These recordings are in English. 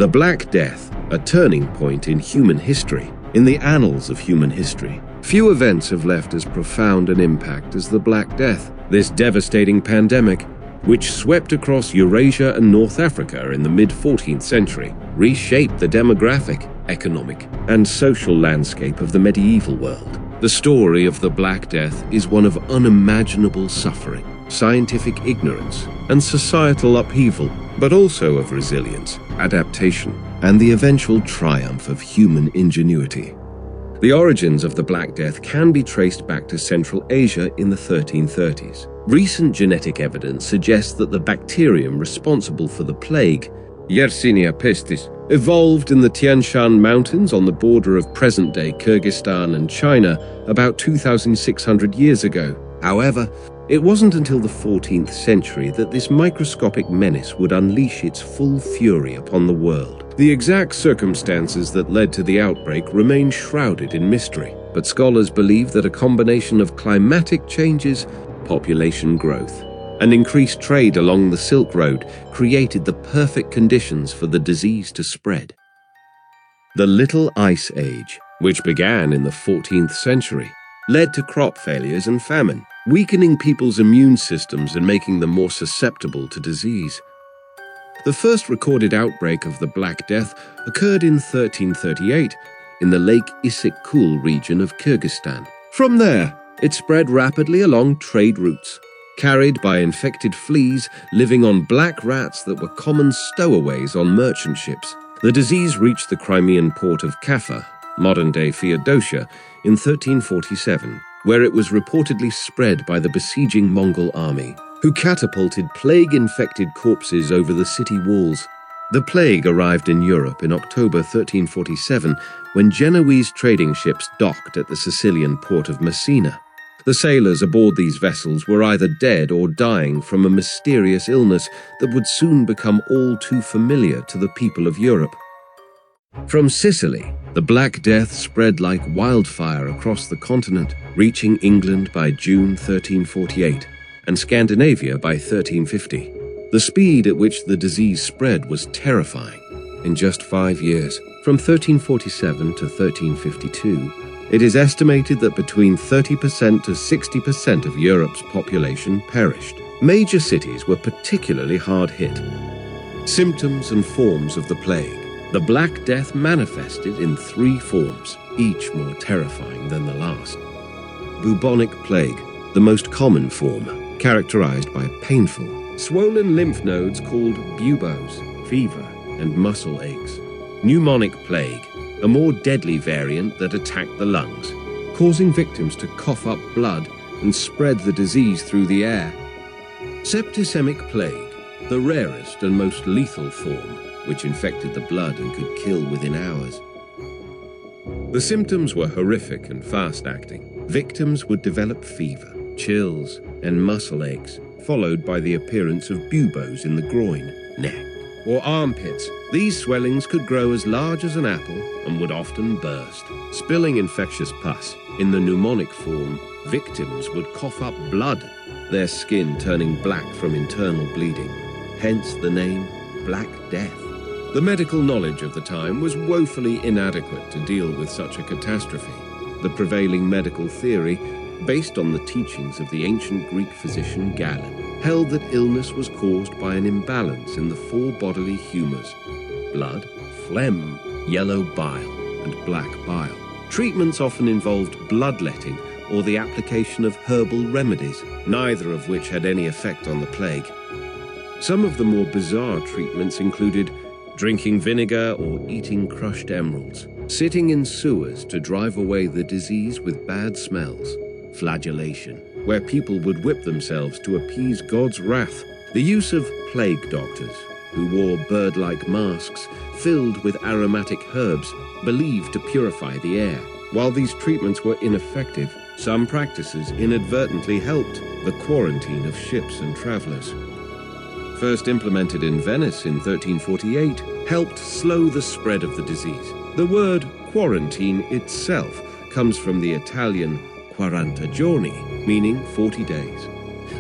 The Black Death, a turning point in human history, in the annals of human history. Few events have left as profound an impact as the Black Death, this devastating pandemic, which swept across Eurasia and North Africa in the mid-14th century, reshaped the demographic, economic, and social landscape of the medieval world. The story of the Black Death is one of unimaginable suffering, scientific ignorance, and societal upheaval, but also of resilience, adaptation, and the eventual triumph of human ingenuity. The origins of the Black Death can be traced back to Central Asia in the 1330s. Recent genetic evidence suggests that the bacterium responsible for the plague, Yersinia pestis, evolved in the Tian Shan Mountains on the border of present-day Kyrgyzstan and China about 2,600 years ago. However, it wasn't until the 14th century that this microscopic menace would unleash its full fury upon the world. The exact circumstances that led to the outbreak remain shrouded in mystery, but scholars believe that a combination of climatic changes, population growth, and increased trade along the Silk Road created the perfect conditions for the disease to spread. The Little Ice Age, which began in the 14th century, led to crop failures and famine, weakening people's immune systems and making them more susceptible to disease. The first recorded outbreak of the Black Death occurred in 1338 in the Lake Issyk-Kul region of Kyrgyzstan. From there, it spread rapidly along trade routes, carried by infected fleas living on black rats that were common stowaways on merchant ships. The disease reached the Crimean port of Kaffa, modern-day Feodosia, in 1347, where it was reportedly spread by the besieging Mongol army, who catapulted plague-infected corpses over the city walls. The plague arrived in Europe in October 1347 when Genoese trading ships docked at the Sicilian port of Messina. The sailors aboard these vessels were either dead or dying from a mysterious illness that would soon become all too familiar to the people of Europe. From Sicily, the Black Death spread like wildfire across the continent, reaching England by June 1348 and Scandinavia by 1350. The speed at which the disease spread was terrifying. In just 5 years, from 1347 to 1352, it is estimated that between 30% to 60% of Europe's population perished. Major cities were particularly hard hit. Symptoms and forms of the plague. The Black Death manifested in 3 forms, each more terrifying than the last. Bubonic Plague, the most common form, characterized by painful, swollen lymph nodes called buboes, fever, and muscle aches. Pneumonic Plague, a more deadly variant that attacked the lungs, causing victims to cough up blood and spread the disease through the air. Septicemic Plague, the rarest and most lethal form, which infected the blood and could kill within hours. The symptoms were horrific and fast-acting. Victims would develop fever, chills, and muscle aches, followed by the appearance of buboes in the groin, neck, or armpits. These swellings could grow as large as an apple and would often burst, spilling infectious pus. In the pneumonic form, victims would cough up blood, their skin turning black from internal bleeding, hence the name Black Death. The medical knowledge of the time was woefully inadequate to deal with such a catastrophe. The prevailing medical theory, based on the teachings of the ancient Greek physician Galen, held that illness was caused by an imbalance in the 4 bodily humours: blood, phlegm, yellow bile, and black bile. Treatments often involved bloodletting or the application of herbal remedies, neither of which had any effect on the plague. Some of the more bizarre treatments included drinking vinegar or eating crushed emeralds, sitting in sewers to drive away the disease with bad smells, flagellation, where people would whip themselves to appease God's wrath, the use of plague doctors, who wore bird-like masks filled with aromatic herbs believed to purify the air. While these treatments were ineffective, some practices inadvertently helped the quarantine of ships and travelers. First implemented in Venice in 1348, helped slow the spread of the disease. The word quarantine itself comes from the Italian 40 giorni, meaning 40 days.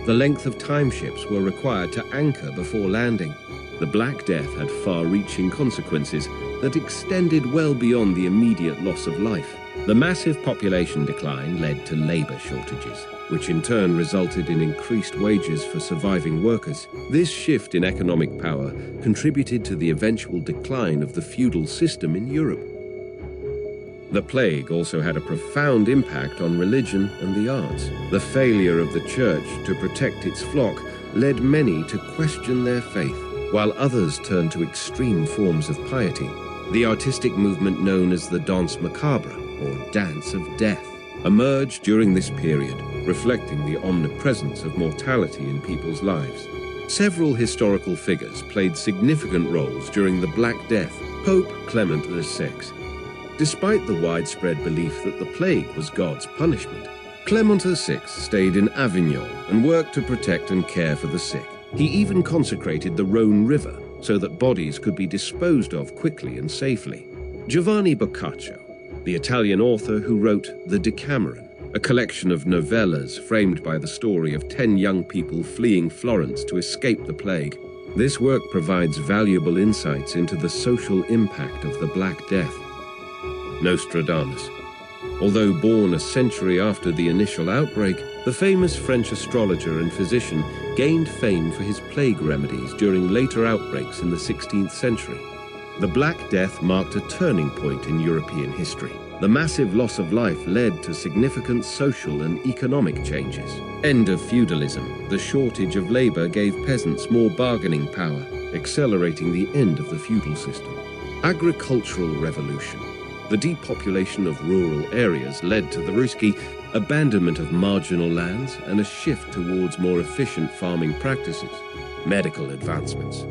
The length of time ships were required to anchor before landing. The Black Death had far-reaching consequences that extended well beyond the immediate loss of life. The massive population decline led to labor shortages, which in turn resulted in increased wages for surviving workers. This shift in economic power contributed to the eventual decline of the feudal system in Europe. The plague also had a profound impact on religion and the arts. The failure of the church to protect its flock led many to question their faith, while others turned to extreme forms of piety. The artistic movement known as the Danse Macabre, or Dance of Death, emerged during this period, reflecting the omnipresence of mortality in people's lives. Several historical figures played significant roles during the Black Death. Pope Clement VI. Despite the widespread belief that the plague was God's punishment, Clement VI stayed in Avignon and worked to protect and care for the sick. He even consecrated the Rhone River so that bodies could be disposed of quickly and safely. Giovanni Boccaccio, the Italian author who wrote The Decameron, a collection of novellas framed by the story of 10 young people fleeing Florence to escape the plague. This work provides valuable insights into the social impact of the Black Death. Nostradamus. Although born a century after the initial outbreak, the famous French astrologer and physician gained fame for his plague remedies during later outbreaks in the 16th century. The Black Death marked a turning point in European history. The massive loss of life led to significant social and economic changes. End of feudalism. The shortage of labor gave peasants more bargaining power, accelerating the end of the feudal system. Agricultural revolution. The depopulation of rural areas led to the Ruski, abandonment of marginal lands, and a shift towards more efficient farming practices. Medical advancements.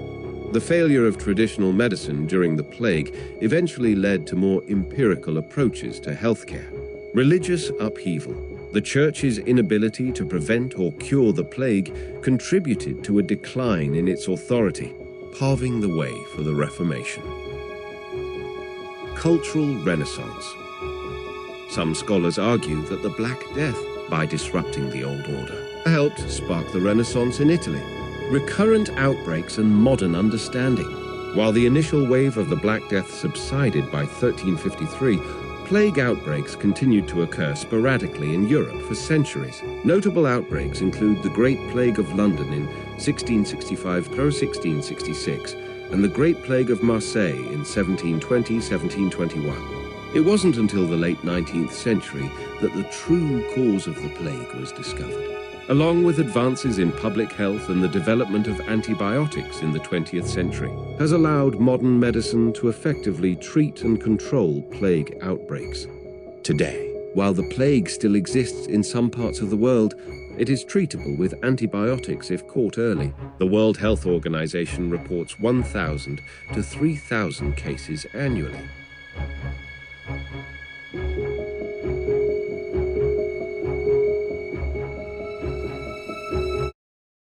The failure of traditional medicine during the plague eventually led to more empirical approaches to healthcare. Religious upheaval. The Church's inability to prevent or cure the plague contributed to a decline in its authority, paving the way for the Reformation. Cultural Renaissance. Some scholars argue that the Black Death, by disrupting the old order, helped spark the Renaissance in Italy. Recurrent outbreaks and modern understanding. While the initial wave of the Black Death subsided by 1353, plague outbreaks continued to occur sporadically in Europe for centuries. Notable outbreaks include the Great Plague of London in 1665 through 1666, and the Great Plague of Marseille in 1720-1721. It wasn't until the late 19th century that the true cause of the plague was discovered. Along with advances in public health and the development of antibiotics in the 20th century, has allowed modern medicine to effectively treat and control plague outbreaks. Today, while the plague still exists in some parts of the world, it is treatable with antibiotics if caught early. The World Health Organization reports 1,000 to 3,000 cases annually.